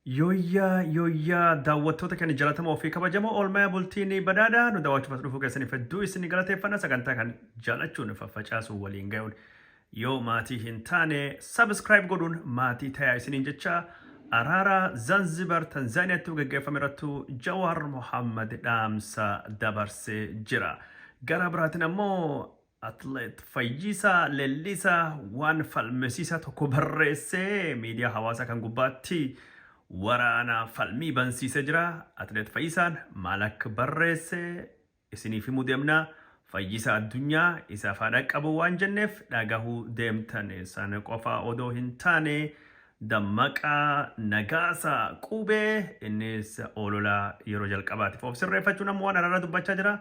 Yooyyaa daawwattoota keenya jalatamoo fi kabajamoo oolmaa bultiin badhaadhaa nu daawwachuuf dhufuu keessaniif hedduu isin galateeffannaa sagantaa kan jaalachuun faffacaasuu waliin ga'uun yoo maatii hin taane sabiskiraayib godhuun maatii tayaa isiniin jecha araara Zanzibar Tanzaaniyaatti gaggeeffame irrattu Jawaar Mohammad dhaamsa dabarsee jira. Gara biraatiin ammoo Atleet Fayyisaa Leellisaa waan falmisiisaa tokko barreessee miidiyaa hawaasaa kan gubbaatti waraana falmii bansiisee jira. Atleet Fayyisaan maal akka barreesse isiniif himuu deemna. Fayyisaa addunyaa isa faana qabu waan jenneef dhagahuu deemtan sana qofa odoo hin taane Dammaqaa Nagaasaa Qubee innis ololaa yeroo jalqabaatiif of sirreeffachuun ammoo waan araara dubbachaa jira.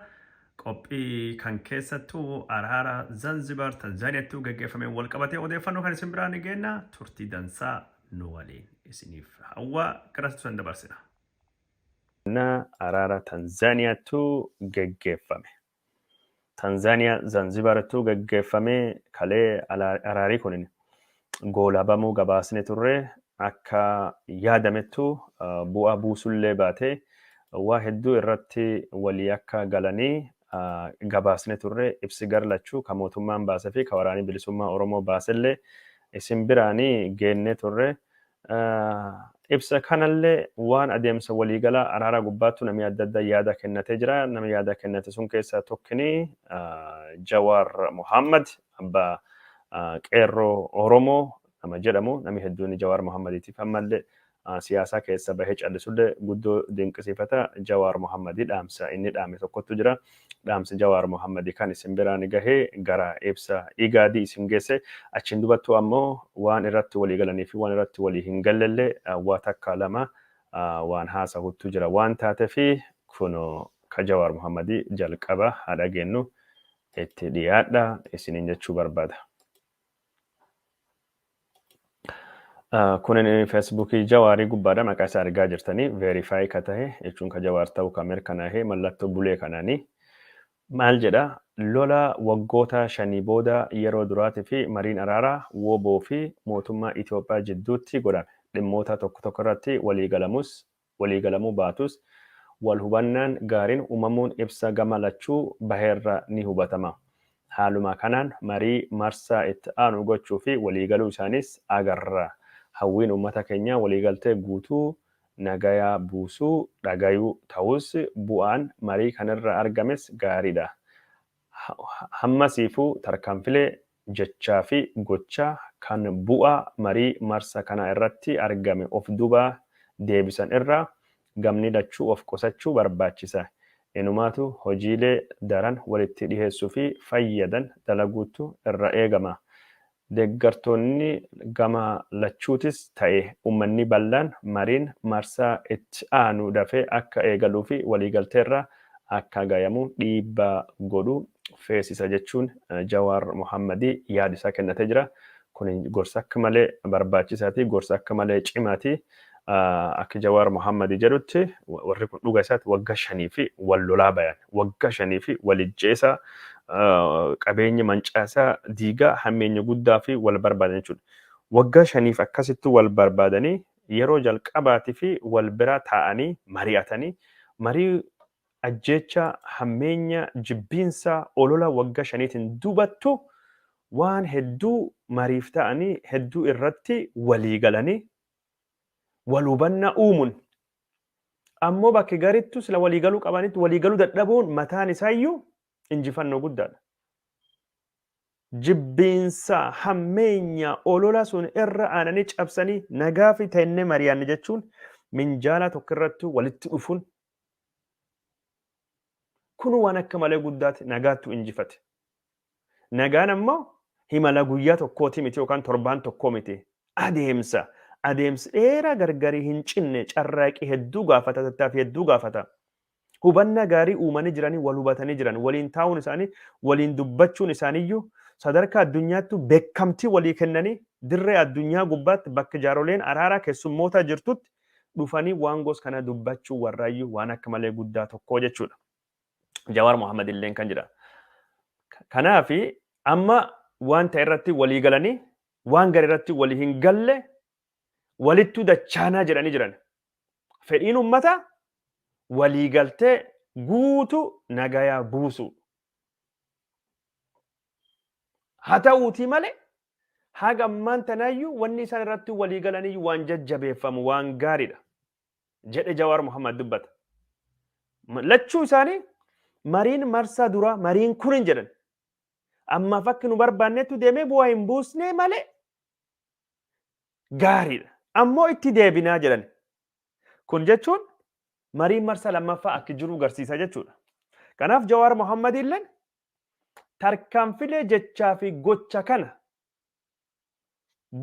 Qophii kan keessattuu araara Zanzibar Tanzaaniyaatti gaggeeffame wal qabatee odeeffannoo kan isin biraan geenna turtii dansaa nu waliin isiniif hawwa garasitu san dabarsina. Araara Tanzaaniyaattu gaggeeffame. Tanzaaniyaa Zanzibarattu gaggeeffame kalee araarii kunin goolabamuu gabaasne turre akka yaadamettu bu'aa buusullee baatee waa hedduu irratti walii akka galanii gabaasne turre ibsi garlachuu ka mootummaan baasee fi ka waraanii bilisummaa Oromoo baasellee isin biraanii geenne turre. Ibsa kanallee waan adeemsa waliigalaa araara gubbaattu namni adda addaa yaada kennatee jira. Namni yaada kennate sun keessaa tokkini Jawaar Mohammad abbaa qeerroo Oromoo nama jedhamu. Namni hedduun Jawaar Mohammadiitiif ammallee siyaasaa keessa bahee callisullee guddoo dinqisiifata. Jawaar Mohammadii dhaamsa inni dhaame tokkotu jira. Dhaamsi Jawaar Mohammadii kan isin biraan gahee gara ibsa igaadii isin geesse. Achiin dubattuu ammoo waan irratti walii galanii fi waan irratti walii hin gallellee waa takka lama waan haasa'utu jira waan taateefi kunoo ka Jawaar Mohammadii jalqaba haa dhageennu itti dhiyaadha isiniin jechuu barbaada. Kunin Feesbuukii Jawaarii gubbaadha maqaa isaa argaa jirtanii veerifaayi ka tahe jechuun ka Jawaar ta'uu ka mirkanaa'e mallattoo bulee kanaanii maal jedha lola waggoota 5 booda yeroo duraatii fi mariin araaraa WBO fi mootummaa Itoophiyaa jidduutti godhame dhimmoota tokko irratti waliigalamuu baatus wal hubannaan gaariin uumamuun ibsa gama lachuu baheerra ni hubatama. Haaluma kanaan marii marsaa itti aanu gochuu fi waliigaluu isaanis agarra. Hawwiin uummata keenya waliigaltee guutuu nagayaa buusuu dhagayuu ta'us bu'aan marii kanarra argames gaariidha. Hammasiifuu tarkaanfilee jechaa fi gochaa kan bu'aa marii marsa kana irratti argame of duubaa deebisan irraa gamni lachuu of qusachuu barbaachisa. Enumaatu hojiilee daran walitti dhiheessuu fi fayyadan dalaguutu irra eegama. Deeggartoonni gama lachuutis ta'e uummanni bal'aan mariin marsaa itti aanu dafee akka eegaluu fi waliigalteerra akka gayamu dhiibbaa godhu feesisa jechuun Jawaar Mohammadii yaada isaa kennatee jira. Kun gorsa akka malee barbaachisaati, gorsa akka malee cimaati. Akka Jawaar Mohammadii jedhutti warri kun dhuga isaatti waggaa 5 fi wal lolaa bayan, waggaa 5 fi walijjeesaa qabeenya mancaasaa diigaa hammeenya guddaa fi wal barbaadan jechuudha. Waggaa 5 akkasitti wal barbaadanii yeroo jalqabaatii fi wal bira taa'anii mari'atanii marii ajjecha hammeenya jibbiinsa olola waggaa 5tiin dubattu waan hedduu mariif ta'anii hedduu irratti walii galanii wal hubannaa uumuun ammoo bakki garittu sila waliigaluu qabanitti waliigaluu dadhabuun mataan isaayyuu injifannoo guddaadha. Jibbiinsa hammeenya olola sun irra aananii cabsanii nagaa fi ta'inne mari'anne jechuun minjaala tokko irratti walitti dhufuun kun waan akka malee guddaati nagaattu injifate. Nagaan ammoo himala guyyaa tokkooti miti yookaan torbaan tokkoo miti. Adeemsa dheeraa gargarii hin cinne carraaqii hedduu gaafata tattaaf hedduu gaafata. Hubannaa gaarii uumanii jiranii wal hubatanii jiran waliin taa'uun isaanii waliin dubbachuun isaaniiyyuu sadarkaa addunyaatti beekamtii walii kennanii dirree addunyaa gubbaatti bakka jaaroleen araaraa keessummoota jirtutti dhufanii waan gos kana dubbachuu warraayyuu waan akka malee guddaa tokko jechuudha. Jawaar Mohammad illeen kan jedha. Kanaafi amma waan ta'e irratti walii galanii waan gari irratti walii hin galle walittu dachaanaa jedhanii jiran. fedhiin ummata waliigaltee guutu nagayaa buusu. Haa ta'uutii malee haga ammaan tanaayyuu wanni isaan irratti waliigalanii waan jajjabeeffamu waan gaariidha jedhe Jawaar Muhammad dubbata. Lachuu isaanii mariin marsaa dura mariin kun hin jedhan. Amma fakki nu barbaannetu deemee bu'aa hin buusnee malee gaariidha. Ammoo itti deebinaa jedhan. Kun jechuun mariin marsaa lammaffaa akka jiru agarsiisa jechuudha. Kanaaf Jawaar Muhammad illeen tarkaanfilee jechaa fi gocha kana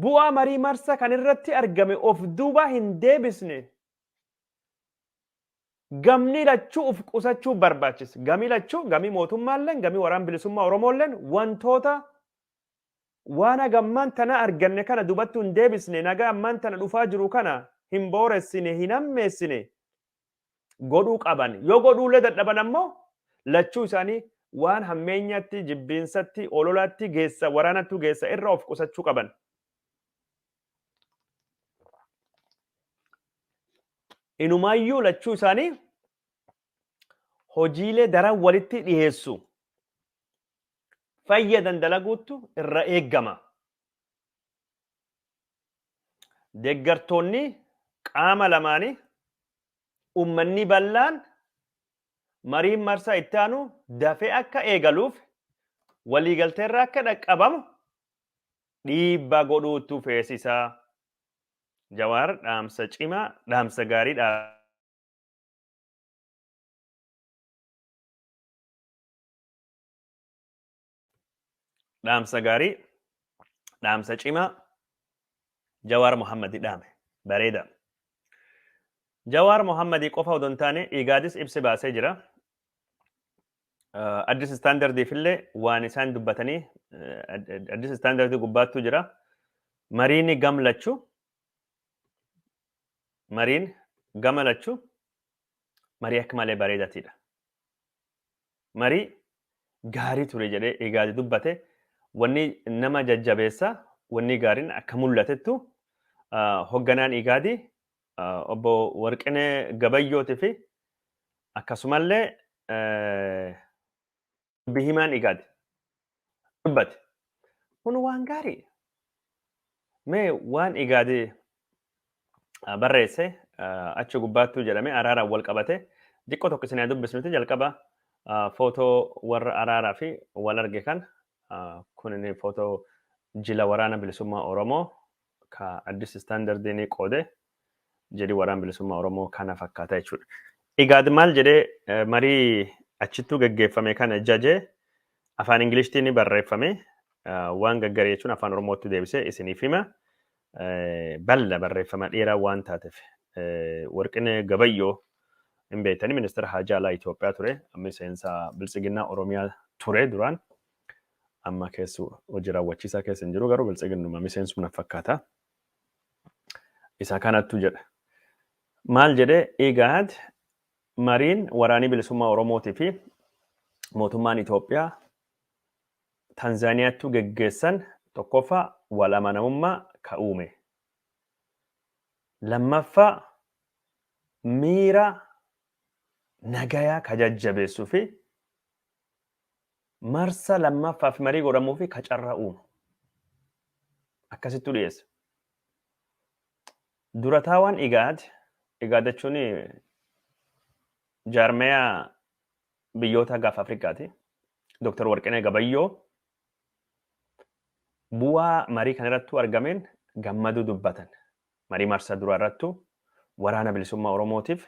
bu'aa marii marsaa kan irratti argame of duuba hin deebisne gamni lachuu of qusachuu barbaachisa. Gamii lachuu gamii mootummaalleen gamii waraana bilisummaa Oromooleen wantoota waan hagammaan tana arganne kana dubattuu hin deebisne nagaa ammaan tana dhufaa jiru kana hin booressine hin ammeessine godhuu qaban. Yoo godhuulee dadhaban ammoo lachuu isaanii waan hammeenyatti jibbiinsatti ololaatti geessa waraanattu geessa irra of qusachuu qaban. Inumaayyuu lachuu isaanii hojiilee daran walitti dhiyeessu fayyadan dalaguuttu irra eeggama. Deeggartoonni qaama lamaanii ummanni bal'aan mariin marsaa itti aanu dafee akka eegaluuf waliigalteerra akka dhaqqabamu dhiibbaa godhuutu feesisaa. Jawaar dhaamsa cimaa dhaamsa gaarii dhaamsa gaarii dhaamsa cimaa Jawaar Muhammad dhaame bareeda. Jawaar Muhammad qofa odoo hin taane Igaadis ibsa baasee jira. Addis Istaandardiif illee waan isaan dubbatanii Addis Istaandardii gubbaattuu jira. Mariin gamlachuu mariin gamalachuu marii akka malee bareedaatiidha. Marii gaarii ture jedhee Igaadi dubbate wanni nama jajjabeessa wanni gaariin akka mul'atettu hogganaan Igaadi obbo Warqinee Gabayyootii fi akkasumallee bihimaan Igaadi dubbate. Kun waan gaarii. Mee waan Igaadi barreesse achi gubbaattuu jedhame araaraan wal qabate xiqqoo tokko isin dubbisnuti jalqaba footoo warra araaraa fi wal arge kan kun footoo jila waraana bilisummaa Oromoo ka Addis Istaandardiin qoode jedhi waraana bilisummaa Oromoo kana fakkaata jechuudha. Igaad maal jedhee marii achittuu gaggeeffame kana jajee afaan Ingilishtiin barreeffame waan gaggaree jechuun afaan Oromootti deebisee isiniif hima. Balla barreeffama dheeraa waan taateef Warqinee Gabayyoo hin beektanii ministeera haajaa alaa Itoophiyaa ture. Amma seensa biltsiginnaa Oromiyaa ture duraan. Amma keessu hojii raawwachiisaa keessa hin jiru garuu biltsiginnuma miseensuma fakkaata. Isa kanattu jedha. Maal jedhee Igaad mariin waraanii bilisummaa Oromootii fi mootummaan Itoophiyaa Tanzaaniyaattu geggeessan tokkoffaa wal amanamummaa ka uume. Lammaffaa miira nagayaa ka jajjabeessuu fi marsa lammaffaaf marii godhamuu fi ka carraa uumu. Akkasittu dhiyeessa. Durataawwan Igaad jechuun jaarmeyaa biyyoota gaafa Afrikaati. Dr. Warqinee Gabayyoo bu'aa marii kanarrattu argameen gammaduu dubbatan. Marii marsa duraa irrattu waraana bilisummaa Oromootiif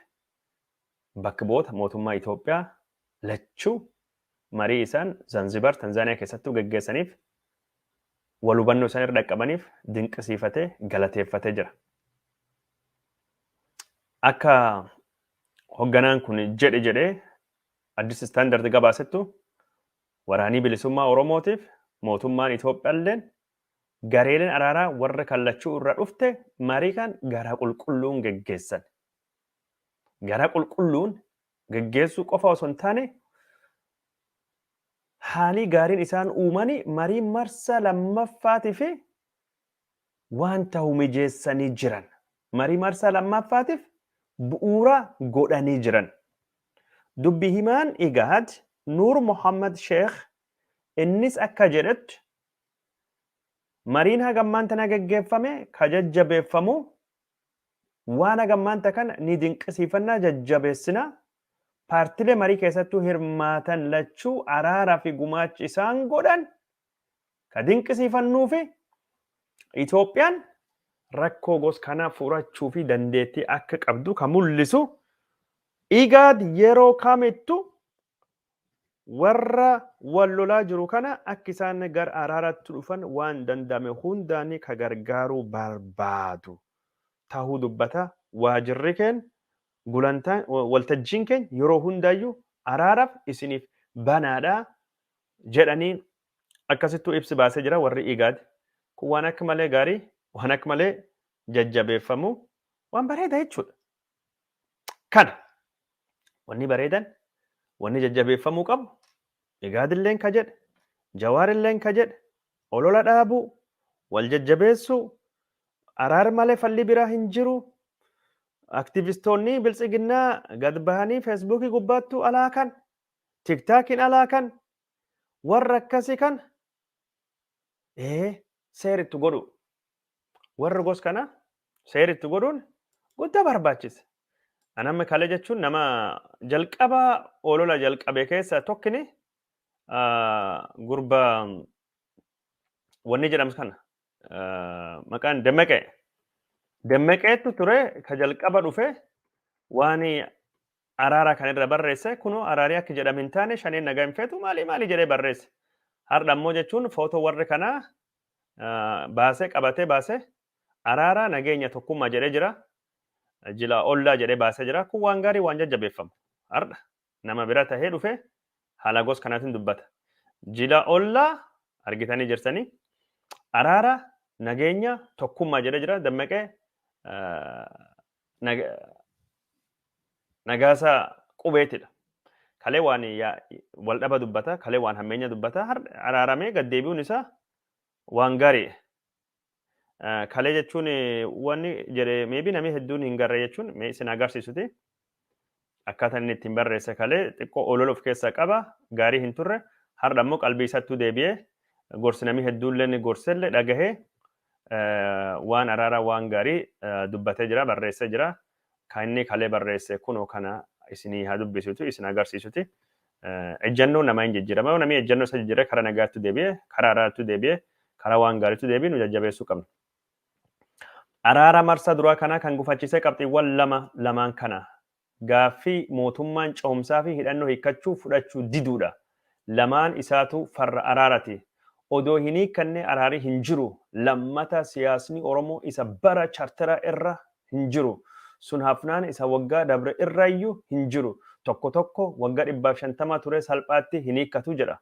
bakka bu'oota mootummaa Itoophiyaa lachuu marii isaan Zanzibar Tanzaaniyaa keessattuu gaggeessaniif wal hubannoo isaan irra dhaqqabaniif dinqisiifatee galateeffatee jira. Akka hogganaan kun jedhee Addis Istaandard gabaasettu waraanii bilisummaa Oromootiif mootummaan Itoophiyaalleen gareeleen araaraa warra kallachuu irra dhufte marii kan garaa qulqulluun geggeessan. Garaa qulqulluun geggeessuu qofa osoo hin taane haalii gaariin isaan uumanii marii marsa lammaffaatii fi waan ta'u mijeessanii jiran. Marii marsa lammaffaatiif bu'uura godhanii jiran. Dubbi himaan Igaad Nuur Muhammad Sheekh innis akka jedhetti mariin hagammaan tana gaggeeffame ka jajjabeeffamu waan hagammaan kana ni dinqisiifannaa jajjabeessina paartilee marii keessattuu hirmaatan lachuu araaraa fi gumaachi isaan godhan ka dinqisiifannuu fi Itoophiyaan rakkoo gosa kana furachuu fi dandeettii akka qabdu ka mul'isu Igaad yeroo kamittu warra wal lolaa jiru kana akka isaan gara araaraatti dhufan waan danda'ame hundaanii ka gargaaruu barbaadu ta'uu dubbata. Waajirri keenya gulantaan waltajjiin keenya yeroo hundaayyuu araaraaf isiniif banaadha jedhanii akkasittuu ibsi baasee jira warri Igaad. Kun waan akka malee gaarii, waan akka malee jajjabeeffamu, waan bareedaa jechuudha. Kana wanni bareedan, wanni jajjabeeffamuu qabu, Igaad illeen ka jedhe, Jawaar illeen ka jedhe, olola dhaabuu, wal jajjabeessuu, araar malee falli biraa hin jiru. Aktivistoonni biltsiginnaa gad bahanii feesbuukii gubbaattuu alaakan, tiktaakiin alaakan, warra akkasii kan seeritti godhu. Warri gos kana seeritti godhuun guddaa barbaachisa. Anamni kalee jechuun nama jalqaba olola jalqabe keessa tokkini gurba wanni jedhamu kana maqaan Dammaqee. Dammaqeetu ture ka jalqaba dhufe waan araara kan irra barreesse kunoo araarii akka jedhamu hin taane shaneen nagaa hin feetu maali jedhee barreesse. Har'a ammoo jechuun footoo warri kanaa baasee qabatee baasee araara nageenya tokkummaa jedhee jira. Jila ollaa jedhee baasee jira. Kun waan gaarii waan jajjabeeffamu. Har'a nama bira tahee dhufe haala gos kanaatiin dubbata. Jila ollaa argitanii jirtanii araara nageenya tokkummaa jedhee jira. Dammaqee nagaasaa qubeetidha. Kalee waan wal dhaba dubbata. Kalee waan hammeenya dubbata. Araaramee gad deebi'uun isaa waan gaarii. Kalee jechuun wanni jedhee meebii namni hedduun hin garre jechuun isin agarsiisuti. Akkaataan inni ittiin barreesse kalee xiqqoo olola of keessaa qaba. Gaarii hin turre. Har'a ammoo qalbii isaattuu deebi'ee gorsi namni hedduullee gorsellee dhagahee waan araaraa waan gaarii dubbatee jira barreessee jira. Kan inni kalee barreesse kunoo kana isinii haa dubbisuutu isin agarsiisuti. Ejjennoo namaa hin jijjiirama. Namni ejjennoo isa jijjiiree karaa nagaatti deebi'ee karaa araaraatti deebi'ee karaa waan gaariitti deebi'ee nu jajjabeessuu qabna. Araara marsa duraa kana kan gufachiisee qabxiiwwan lamaan kana gaaffii mootummaan ce'umsaa fi hidhannoo hiikkachuu fudhachuu diduudha. Lamaan isaatu farra araarati. Odoo hin hiikkanne araarii hin jiru. Lammata siyaasni Oromoo isa bara chaartara irra hin jiru. Sun hafnaan isa waggaa dabre irrayyuu hin jiru. Tokko waggaa 150 ture salphaatti hin hiikkatu jedha.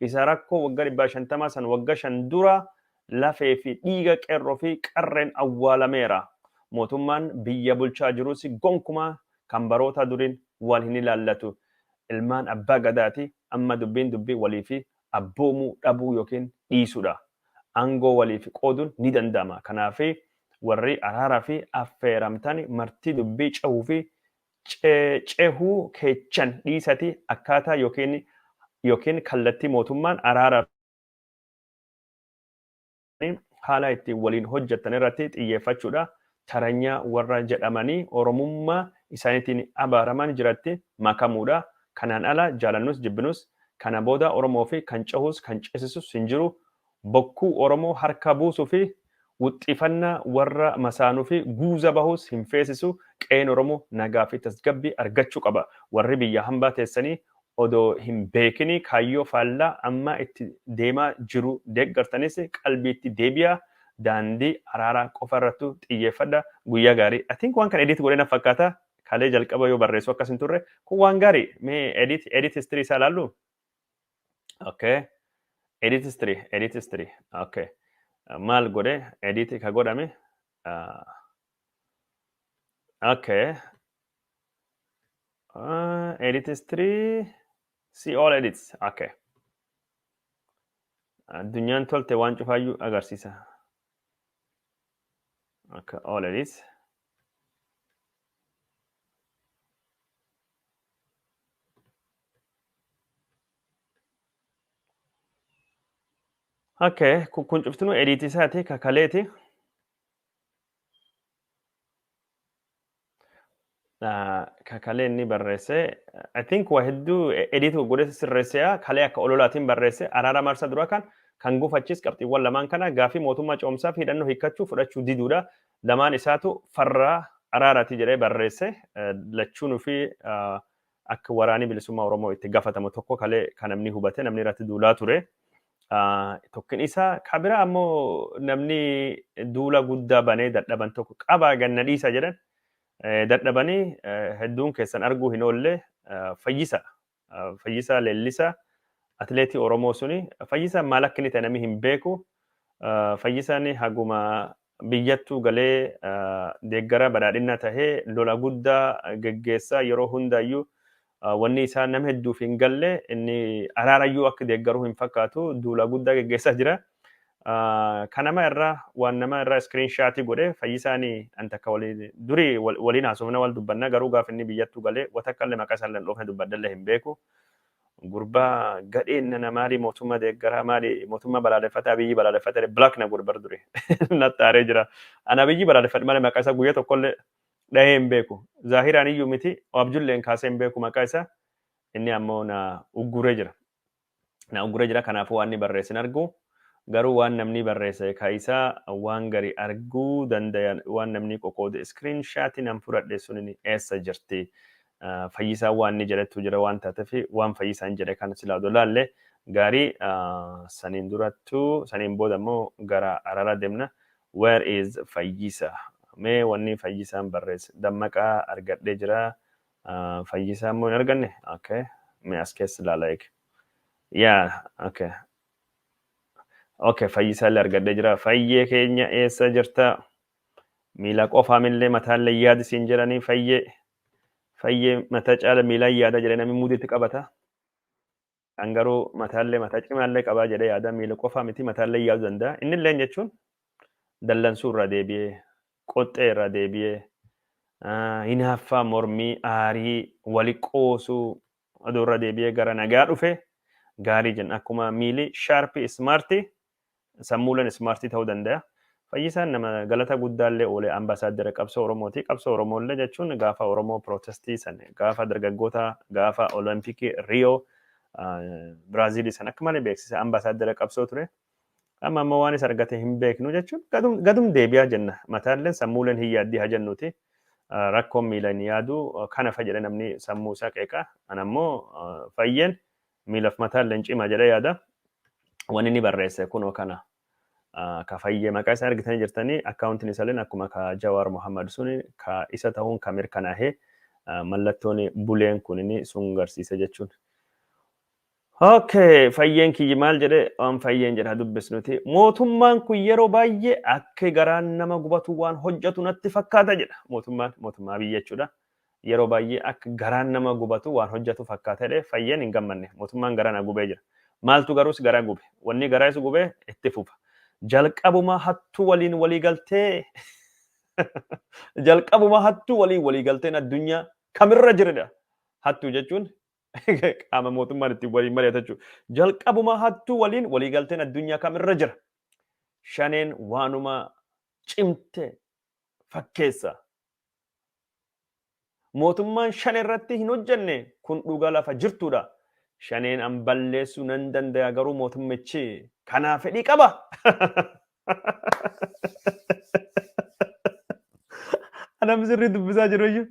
Isa rakkoo waggaa 150 san waggaa 5 dura lafee fi dhiiga qeerroo fi qarreen awwaalameera. Mootummaan biyya bulchaa jirus gonkumaa kan baroota duriin wal hin ilaallatu. Ilmaan abbaa gadaati amma dubbii walii fi abboomuu dhabuu yookiin dhiisuudha. Aangoo walii fi qooduun ni danda'ama. Kanaaf warri araaraa fi affeeramtan marti dubbii cehuu fi cehuu keechan dhiisati akkaataa yookiin kallattii mootummaan araaraa haala ittiin waliin hojjetan irratti xiyyeeffachuudha. Taranyaa warra jedhamanii Oromummaa isaaniitiin abaaraman jiratti makamuudha. Kanaan ala jaalannus jibbinus kana booda Oromoo fi kan cehus kan ceesisus hin jiru. Bokkuu Oromoo harka buusuu fi wuxxifannaa warra masaanuu fi guuza bahus hin feesisu. Qe'een Oromoo nagaa fi tasgabbii argachuu qaba. Warri biyya hambaa teessanii odoo hin beekini kaayyoo faallaa amma itti deemaa jiru deeggartanis qalbiitti deebi'a. Daandii araaraa qofa irratti xiyyeeffadha. Guyyaa gaarii. Atiin waan kan edit godhee na fakkaata. Kalee jalqaba yoo barreessu akkas hin turre kun waan gaarii. Mee edit history isaa ilaallu? Okay. Edit history. Okay. Maal godhe edit ka godhame? Okay. Edit history. See all edits. Okay. Addunyaan tolte waan cufaayyuu agarsiisa. Okay, all edits. Okay, kun cuftinu edit isaati kakaleeti. Kakalee inni barreesse I think waa hedduu edit godhee sirreesse'a kalee akka ololaatiin barreesse araara marsa dura kan gufachiis qabxiiwwan lamaan kana gaafii mootummaa ce'umsaa fi hidhannoo hiikkachuu fudhachuu diduudha. Lamaan isaatu farraa araaraati jedhee barreesse lachuunuu fi akka waraanii bilisummaa Oromoo itti gaafatamu tokko kalee kan namni hubate namni irratti duulaa ture. Tokkin isaa kabira ammoo namni duula guddaa banee dadhaban tokko qabaa ganna dhiisa jedhan dadhabanii hedduun keessan arguu hin oolle Fayyisaa Leellisaa atileetii Oromoo suni Fayyisaan maal akka inni ta'e namni hin beeku Fayyisaan haguma biyyattuu galee deeggara badhaadhinaa tahee lola guddaa geggeessaa yeroo hundaayyuu wanni isaa nama hedduuf hin galle inni araarayyuu akka deeggaruu hin fakkaatu duula guddaa geggeessaa jira. Kanama irraa waan nama irraa screenshot godhe Fayyisaanii antakka durii waliin haasofna wal dubbanna garuu gaafa inni biyyattuu galee watakkalle maqaa isaa illee dhoofne dubbaddalle hin beeku. Gurbaa gadheen nana maali mootummaa deeggaraa maali mootummaa balaaleffataa biyyi balaaleffatee black na gurbar dure nattaaree jira. Ana biyyi balaaleffate malee maqaa isaa guyyaa tokkollee dhahee hin beeku. Zaahiraan iyyuu miti abjulleen kaasee hin beeku maqaa isaa inni ammoo na ugguree jira. Na ugguree jira kanaafuu waan inni barreessin argu. Garuu waan namni barreesse kaayisaa waan gari arguu dandayan waan namni qoqqoode screenshot nan fudhadhe sun eessa jirti. Fayyisaa waan inni jedhetu jira waan taateef waan Fayyisaan jedhe kan silaa dolaalle gaarii saniin durattuu saniin booda immoo gara araara deemna. Where is Fayyisaa? Mee wanni Fayyisaan barreesse dammaqaa argadhee jira. Fayyisaa immoo hin arganne? Okay. Mee as keessa ilaala eeg. Yeah, okay. Okay, Fayyisaa illee argadhee jira. Fayyee keenya eessa jirta? Miila qofaamillee mataallee yaada siin jedhanii fayyee mataa caala miilaan yaada jedhee namni muuditti qabata. Kan garuu mataallee mataa cimaallee qabaa jedhee yaada miila qofaa miti mataallee yaaduu danda'a. Inni illee jechuun dallansuu irraa deebi'ee qoxxee irraa deebi'ee hinaaffaa mormii aarii wali qoosuu aduu irraa deebi'ee gara nagaa dhufe gaarii jenna akkuma miili shaarpii ismaartii sammuuleen ismaartii ta'uu danda'a. Fayyisaan nama galata guddaallee oolee ambaasaadara qabsoo Oromooti. Qabsoo Oromoollee jechuun gaafa Oromoo pirootestii san gaafa dargaggoota gaafa Olompikii Riyoo Biraazilii san akka malee beeksise ambaasaadara qabsoo ture. Amma ammoo waan isa argate hin beeknu jechuun gadum deebi'aa jenna. Mataalleen sammuuleen hin yaaddii haa jennuuti. Rakkoon miilaan yaadu kana fayyada namni sammuu isaa qeeqa. Ana ammoo fayyeen miilaaf mataalleen cimaa jedhee yaada. Wanni inni barreesse kunoo kana. Ka fayyee maqaa isaa argitanii jirtanii akkaawuntiin isaalleen akkuma ka Jawaar Muhammad suni ka isa ta'uun ka mirkanaa'ee mallattoon buleen kun inni sun garsiisa jechuun. Okay, fayyeen kiyyi maal jedhee waan fayyeen jedha dubbisnuti. Mootummaan kun yeroo baay'ee akka garaan nama gubatu waan hojjetu natti fakkaata jedha. Mootummaa biyya jechuudha. Yeroo baay'ee akka garaan nama gubatu waan hojjetu fakkaata jedhee fayyeen hin gammanne. Mootummaan garaan gubee jira. Maaltu garuus garaa gube? Wanni garaa isa gubee itti fufa. Jalqabuma hattuu waliin walii galtee jalqabuma hattuu waliin walii galteen addunyaa kamirra jiredha. Hattuu jechuun qaama mootummaan ittiin waliin mari'atu jechuudha. Jalqabuma hattuu waliin walii galteen addunyaa kamirra jira. Shaneen waanuma cimte fakkeessa. Mootummaan shanee irratti hin hojjenne kun dhugaa lafa jirtudha. Shaneen an balleessuu nan danda'a garuu mootummichi kanaa fedhii qaba. Ana misirri dubbisaa jiru iyyuu.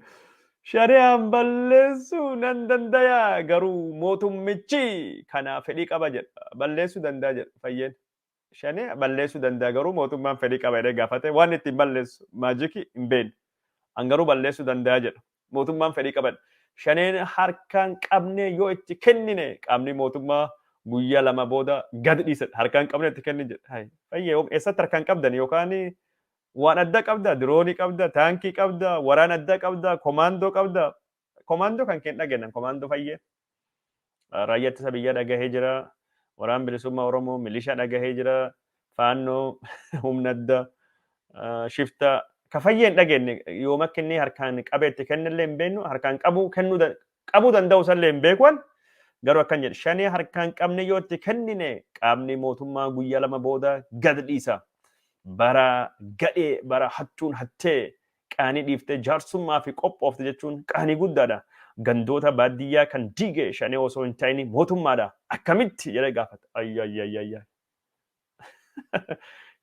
Shanee an balleessuu nan danda'a garuu mootummichi kanaa fedhii qaba jedha. Balleessuu danda'a jedha fayyeen. Shanee balleessuu danda'a garuu mootummaan fedhii qaba jedhee gaafate waan ittiin balleessu maajikii hin beekne. An garuu balleessuu danda'a jedha. Mootummaan fedhii qaba. Shaneen harkaan qabne yoo itti kennine qaamni mootummaa guyyaa lama booda gad dhiisa harkaan qabne itti kenni jedha. Fayyee eessatti harkaan qabdan yookaan waan adda qabda diroonii qabda taankii qabda waraana adda qabda komaandoo qabda. Komaandoo kan kenna kennan komaandoo fayyee. Raayyaa ittisa biyyaa dhagahee jira. Waraan bilisummaa Oromoo milishaa dhagahee jira. Faannoo humna adda shiftaa. Ka fayyeen dhageenye yooma kenni harkaan qabeetti kennillee hin beeknu harkaan qabuu danda'u sallee hin beekuun Garuu akkan jedhe shanee harkaan qabne yoo itti kennine qaamni mootummaa guyyaa lama booda gad dhiisa. Bara gadhee bara hattuun hattee qaanii dhiiftee jaarsummaa fi qophoofte jechuun qaanii guddaadha. Gandoota baadiyyaa kan diige shanee osoo hin ta'in mootummaadha. Akkamitti jedhee gaafata. Ayyaayyaayyaa.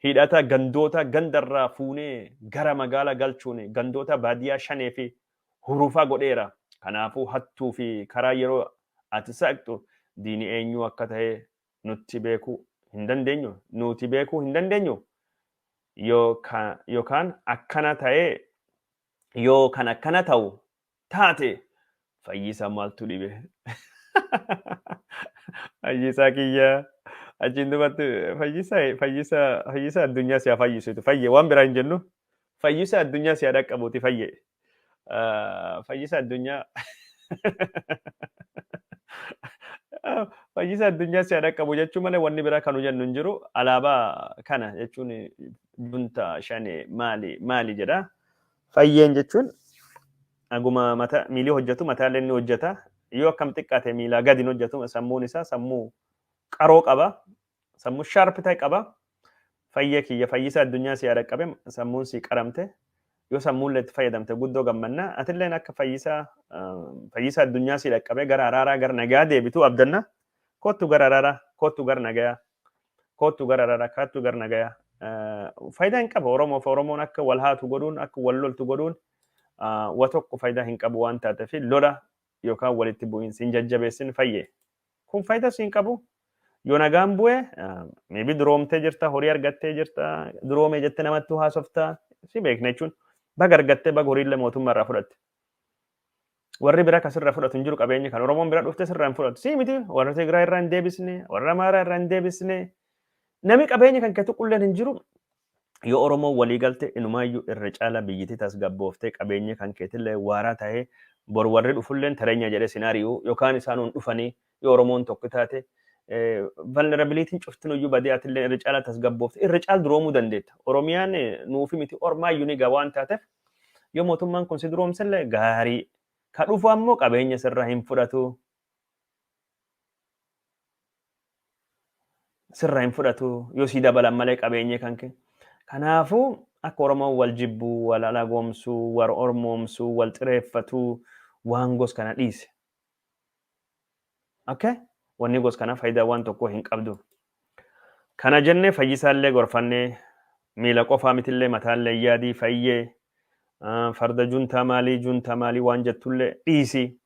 Hidhata gandoota gandarraa fuunee gara magaalaa galchuun gandoota baadiyyaa shanee fi hurufaa godheera. Kanaafuu hattuu fi karaa yeroo ati saaqxu diini eenyu akka ta'e nutti beekuu hin dandeenyu. Nuti beekuu hin dandeenyu. Yookaan akkana ta'e yookaan akkana ta'u taate Fayyisaa maaltu dhibe? Fayyisaa kiyya achiin duubatti Fayyisaa addunyaa siyaa fayyisuutu fayye waan biraa hin jennu Fayyisaa addunyaa siyaa dhaqqabuuti fayye. Fayyisaa addunyaa Fayyisaa addunyaa siyaa dhaqqabu jechuun malee wanni biraa kan jennu hin jiru. Alaabaa kana jechuun junta shanee maali jedha. Fayyeen jechuun aguma miilii hojjetu mataallee inni hojjeta. Yoo akkam xiqqaate miilaa gadi hin hojjetu sammuun isaa sammuu qaroo qaba. Sammuu shaarp ta'e qaba. Fayyee kiyya Fayyisaa addunyaa siyaa dhaqqabe sammuun sii qaramte. Yoo sammuun itti fayyadamte guddoo gammannaa. Atilleen akka Fayyisaa addunyaa sii dhaqqabe gara araaraa gara nagaa deebituu abdanna. Kottu gara araaraa, kottu gara nagaa, kottu gara araaraa, kottu gara nagaa. Faayidaa hin qabu. Oromoon akka wal haatu godhuun, akka wal loltu godhuun wa tokko faayidaa hin qabu waan taateef lola yookaan walitti bu'iinsi hin jajjabeessin fayyee. Kun faayidaa hin qabu. Yoo nagaan bu'e maybe duroomtee jirta, horii argattee jirta, duroomee jettee namatti haasofta si beekna jechuun baga argattee baga horiillee mootummaa irraa fudhatte. Warri bira kasirraa fudhatu hin jiru qabeenyi kan Oromoon bira dhuftee sirraa hin fudhatu. Si miti warra Tigraay irraa hin deebisne, warra Amaaraa irraa hin deebisne. Nami qabeenyi kan keetu qulleen hin jiru. Yoo Oromoon walii galte inumaayyuu irra caala biyyittii tasgabbooftee qabeenyi kan keetillee waaraa ta'ee bor warri dhufulleen tareenya jedhee sinaariyuu yookaan isaanuun dhufanii yoo Oromoon tokko taate vulnerabilitiin cuftinuyyuu badee atillee irra caala tasgabbooftee irra caala duroomuu dandeetta. Oromiyaan nuufi miti ormaayyuu ni gaa waan taateef yoo mootummaan kun si duroomsellee gaarii. Ka dhufu ammoo qabeenya sirraa hin fudhatu. Sirraa hin fudhatu yoo si dabalan malee qabeenya kan kee. Kanaafuu akka Oromoon wal jibbuu, wal alagoomsuu, wal ormoomsuu, wal xireeffatuu waan gos kana dhiise. Okay? Wanni gos kana faayidaa waan tokko hin qabdu. Kana jennee Fayyisaallee gorfannee miila qofaa mitillee mataallee yaadii fayyee. Farda juntaa maalii waan jettullee dhiisi.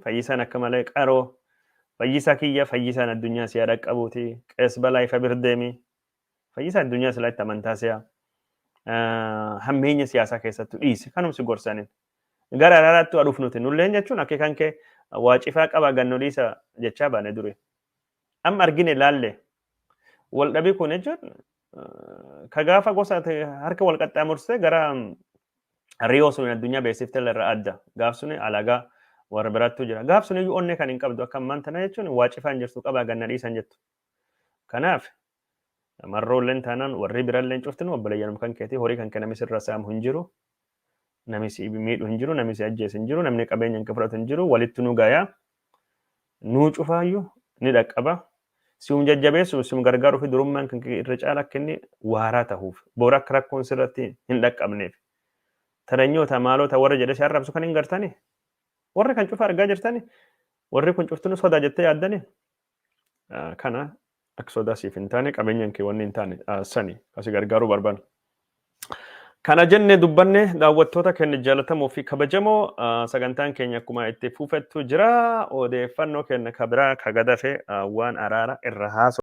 Fayyisaan akka malee qaroo. Fayyisaa kiyya Fayyisaan addunyaa siyaa dhaqqabuuti. Qees balaa ifa birdeemi. Fayyisaan addunyaa silaa itti amantaa siyaa. Hammeenya siyaasaa keessattuu dhiisi. Kanumsi gorsaniin. Gara araaraatti waa dhufnuti. Nulleen jechuun akeekan kee waa cifaa qaba gannoliisa jechaa baane dure. Amma argine laalle. Wal dhabii kun jechuun ka gaafa gosa harka wal qaxxaamursee gara Riyoo sun addunyaa beeksifte irraa adda. Gaaf sun alagaa warra biraattuu jira. Gaaf sun iyyuu onnee kan hin qabdu akka ammaan tana jechuun waa cifaan jirtu qabaa ganna dhiisan jettu. Kanaaf marroolleen taanaan warri biralleen cuftinu obboleeyyanum kan keetii horii kan kee namni sirra saamu hin jiru. Namni si miidhu hin jiru, namni si ajjeesu hin jiru, namni qabeenya hin fudhatu hin jiru. Walitti nu gaayaa nuu cufaayyuu ni dhaqqaba. Si'um jajjabeessu si'um gargaaruu fi durummaan kan irra caala akka inni waaraa ta'uuf boora akka rakkoon sirratti hin dhaqqabneef. Taranyoota maalota warra jedhe si arrabsu kan hin gartani. Warri kan cufa argaa jirtani. Warri kun cuftinu sodaa jettee yaaddani. Kana akka sodaa siif hin taane qabeenyaan kee wanni hin taane sani kasi gargaaruu barbaadu. Kana jennee dubbanne daawwattoota keenya jaallatamoo fi kabajamoo sagantaan keenya akkuma itti fufettu jira. Odeeffannoo keenya kabiraa kagadafe waan araara irra haasu.